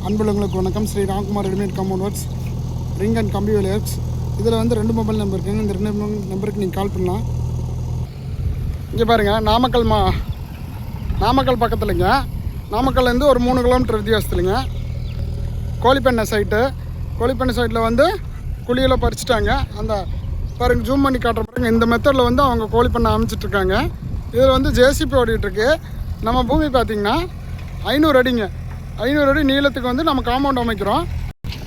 அன்புள்ளவங்களுக்கு வணக்கம். Shri Ramkumar readymade compound works, ring and கம்பி வேலை ஒர்க்ஸ். இதில் வந்து 2 மொபைல் நம்பர் இருக்குங்க. இந்த 2 நம்பருக்கு நீங்கள் கால் பண்ணலாம். இங்கே பாருங்கள், நாமக்கல் பக்கத்துலைங்க. நாமக்கல்லேருந்து ஒரு 3 கிலோமீட்டர் வித்தியாசத்துலைங்க கோழிப்பண்ணை சைட்டில் வந்து குழியில் பறிச்சிட்டாங்க. அந்த பாருங்கள், ஜூம் பண்ணி காட்டுற பாருங்க. இந்த மெத்தடில் வந்து அவங்க கோழிப்பண்ணை அமைச்சிட்ருக்காங்க. இதில் வந்து ஜேசிபி ஓடிட்டுருக்கு. நம்ம பூமி பார்த்திங்கன்னா 500 அடிங்க. 500 அடி நீளத்துக்கு வந்து நம்ம காம்பவுண்ட் அமைக்கிறோம்.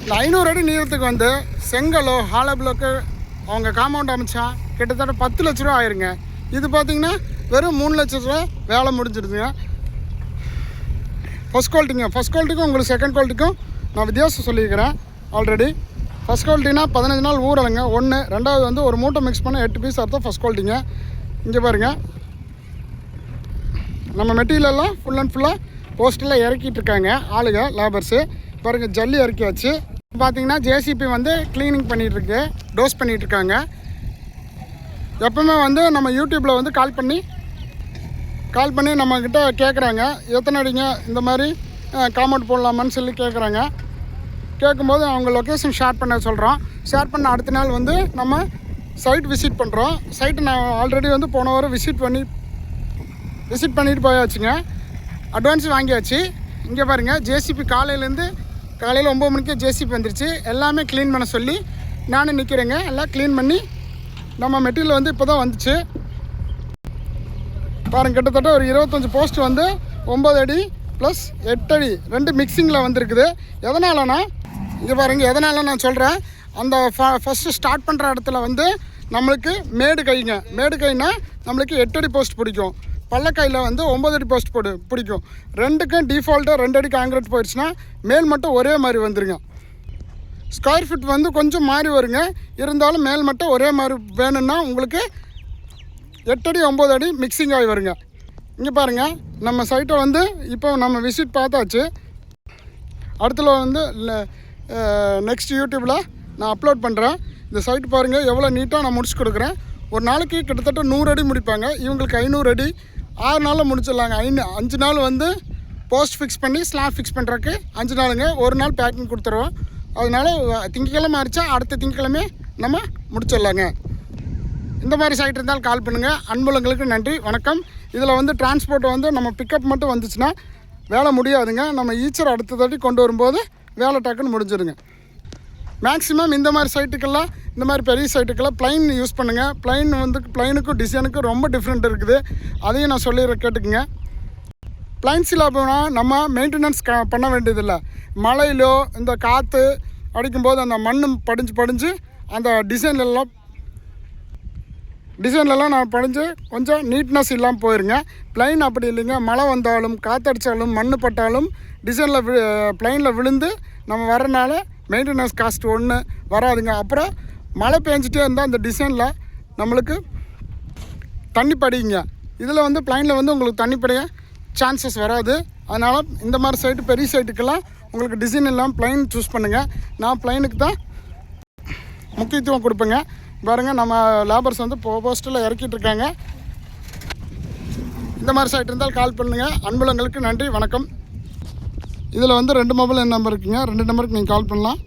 இந்த 500 அடி நீளத்துக்கு வந்து செங்கலோ ஹாலோ பிளாக்கு அவங்க காம்பவுண்ட் அமைச்சா கிட்டத்தட்ட 10 லட்ச ரூபா ஆயிருங்க. இது பார்த்திங்கன்னா வெறும் 3 லட்ச ரூபா வேலை முடிஞ்சிடுதுங்க. ஃபஸ்ட் குவாலிட்டிக்கும் உங்களுக்கு செகண்ட் குவாலிட்டிக்கும் நான் வித்தியாசம் சொல்லியிருக்கிறேன் ஆல்ரெடி. ஃபஸ்ட் குவாலிட்டினா 15 நாள் ஊறலைங்க ஒன்று. ரெண்டாவது வந்து ஒரு மூட்டை மிக்ஸ் பண்ண 8 பீஸ் அர்த்தம் ஃபஸ்ட் குவாலிட்டிங்க. இங்கே பாருங்கள், நம்ம மெட்டீரியலெல்லாம் ஃபுல் அண்ட் ஃபுல்லாக போஸ்ட்டில் இறக்கிட்டுருக்காங்க ஆளுங்க, லேபர்ஸு. பாருங்கள், ஜல்லி இறக்கி வச்சு பார்த்திங்கன்னா ஜேசிபி வந்து க்ளீனிங் பண்ணிகிட்ருக்கு, டோஸ் பண்ணிகிட்ருக்காங்க. எப்பவுமே வந்து நம்ம யூடியூப்பில் வந்து கால் பண்ணி நம்மக்கிட்ட கேட்குறாங்க, எத்தனை அடிங்க இந்த மாதிரி காம்பவுண்ட் போடலாமான்னு சொல்லி கேட்குறாங்க. கேட்கும்போது அவங்க லொக்கேஷன் ஷேர் பண்ண சொல்கிறோம். ஷேர் பண்ண அடுத்த நாள் வந்து நம்ம சைட் விசிட் பண்ணுறோம். சைட்டு நான் ஆல்ரெடி வந்து போன வாரம் விசிட் பண்ணிட்டு போயாச்சுங்க. அட்வான்ஸ் வாங்கியாச்சு. இங்கே பாருங்கள், ஜேசிபி காலையில் 9 மணிக்கே ஜேசிபி வந்துருச்சு. எல்லாமே க்ளீன் பண்ண சொல்லி நானும் நிற்கிறேங்க. எல்லாம் க்ளீன் பண்ணி நம்ம மெட்டீரியல் வந்து இப்போ தான் வந்துச்சு. பாருங்கள், கிட்டத்தட்ட ஒரு 25 போஸ்ட் வந்து 9 அடி +8 அடி 2 மிக்சிங்கில் வந்துருக்குது. எதனாலனா இங்கே பாருங்கள், எதனால நான் சொல்கிறேன். அந்த ஃபஸ்ட்டு ஸ்டார்ட் பண்ணுற இடத்துல வந்து நம்மளுக்கு மேடு கைனா நம்மளுக்கு 8 அடி போஸ்ட் பிடிக்கும். பள்ளக்காயில் வந்து 9 அடி போஸ்ட் பிடிக்கும். ரெண்டுக்கும் டிஃபால்ட்டாக 2 அடி காங்கிரீட் போயிடுச்சுன்னா மேல் மட்டும் ஒரே மாதிரி வந்துடுங்க. ஸ்கொயர் ஃபீட் வந்து கொஞ்சம் மாறி வருங்க. இருந்தாலும் மேல் மட்டும் ஒரே மாதிரி வேணும்னா உங்களுக்கு 8 அடி 9 அடி மிக்சிங் ஆகி வருங்க. இங்கே பாருங்கள், நம்ம சைட்டை வந்து இப்போ நம்ம விசிட் பார்த்தாச்சு. அடுத்துல வந்து நெக்ஸ்ட் யூடியூப்பில் நான் அப்லோட் பண்ணுறேன். இந்த சைட்டு பாருங்கள் எவ்வளோ நீட்டாக நான் முடிச்சு கொடுக்குறேன். ஒரு நாளைக்கு கிட்டத்தட்ட 100 அடி முடிப்பாங்க. இவங்களுக்கு 500 அடி 6 நாளில் முடிச்சிடலாங்க. 5 நாள் வந்து போஸ்ட் ஃபிக்ஸ் பண்ணி ஸ்லாப் ஃபிக்ஸ் பண்ணுறதுக்கு 5 நாளுங்க. ஒரு நாள் பேக்கிங் கொடுத்துருவோம். அதனால் திங்கக்கிழமை ஆயிடுச்சா அடுத்த திங்கக்கிழமை நம்ம முடிச்சிடலாங்க. இந்த மாதிரி சைட் இருந்தாலும் கால் பண்ணுங்கள். அன்புள்ளங்களுக்கு நன்றி, வணக்கம். இதில் வந்து டிரான்ஸ்போர்ட் வந்து நம்ம பிக்கப் மட்டும் வந்துச்சுன்னா வேலை முடியாதுங்க. நம்ம ஈச்சர் அடுத்த தாட்டி கொண்டு வரும்போது வேலை டக்குன்னு முடிஞ்சிடுங்க. மேக்ஸிமம் இந்த மாதிரி சைட்டுக்கெல்லாம், இந்த மாதிரி பெரிய சைட்டுக்கெல்லாம் ப்ளைன் யூஸ் பண்ணுங்கள். ப்ளைனுக்கும் டிசைனுக்கும் ரொம்ப டிஃப்ரெண்ட் இருக்குது. அதையும் நான் கேட்டுக்குங்க. ப்ளைன் சிலாப்னா நம்ம மெயின்டெனன்ஸ் பண்ண வேண்டியதில்லை. மழையிலோ இந்த காற்று அடிக்கும்போது அந்த மண் படிஞ்சு அந்த டிசைன்லலாம் நான் படிஞ்சு கொஞ்சம் நீட்னஸ் இல்லாமல் போயிருங்க. ப்ளைன் அப்படி இல்லைங்க. மழை வந்தாலும் காற்றடிச்சாலும் மண் பட்டாலும் ப்ளைனில் விழுந்து நம்ம வரனால மெயின்டெனன்ஸ் காஸ்ட் ஒன்று வராதுங்க. அப்புறம் மழை பெஞ்சிட்டே இருந்தால் அந்த டிசைனில் நம்மளுக்கு தண்ணி படிங்க. இதில் வந்து ப்ளைனில் வந்து உங்களுக்கு தண்ணி படிய சான்சஸ் வராது. அதனால் இந்த மாதிரி சைட்டு பெரிய சைட்டுக்கெல்லாம் உங்களுக்கு டிசைன் இல்லாமல் ப்ளைன் சூஸ் பண்ணுங்கள். நான் ப்ளைனுக்கு தான் முக்கியத்துவம் கொடுப்பேங்க. பாருங்கள், நம்ம லேபர்ஸ் வந்து போஸ்ட்டில் இறக்கிட்டுருக்காங்க. இந்த மாதிரி சைட் இருந்தால் கால் பண்ணுங்கள். அன்புள்ளங்களுக்கு நன்றி, வணக்கம். இதில் வந்து 2 மொபைல் நம்பர் இருக்குங்க. 2 நம்பருக்கு நீங்கள் கால் பண்ணலாம்.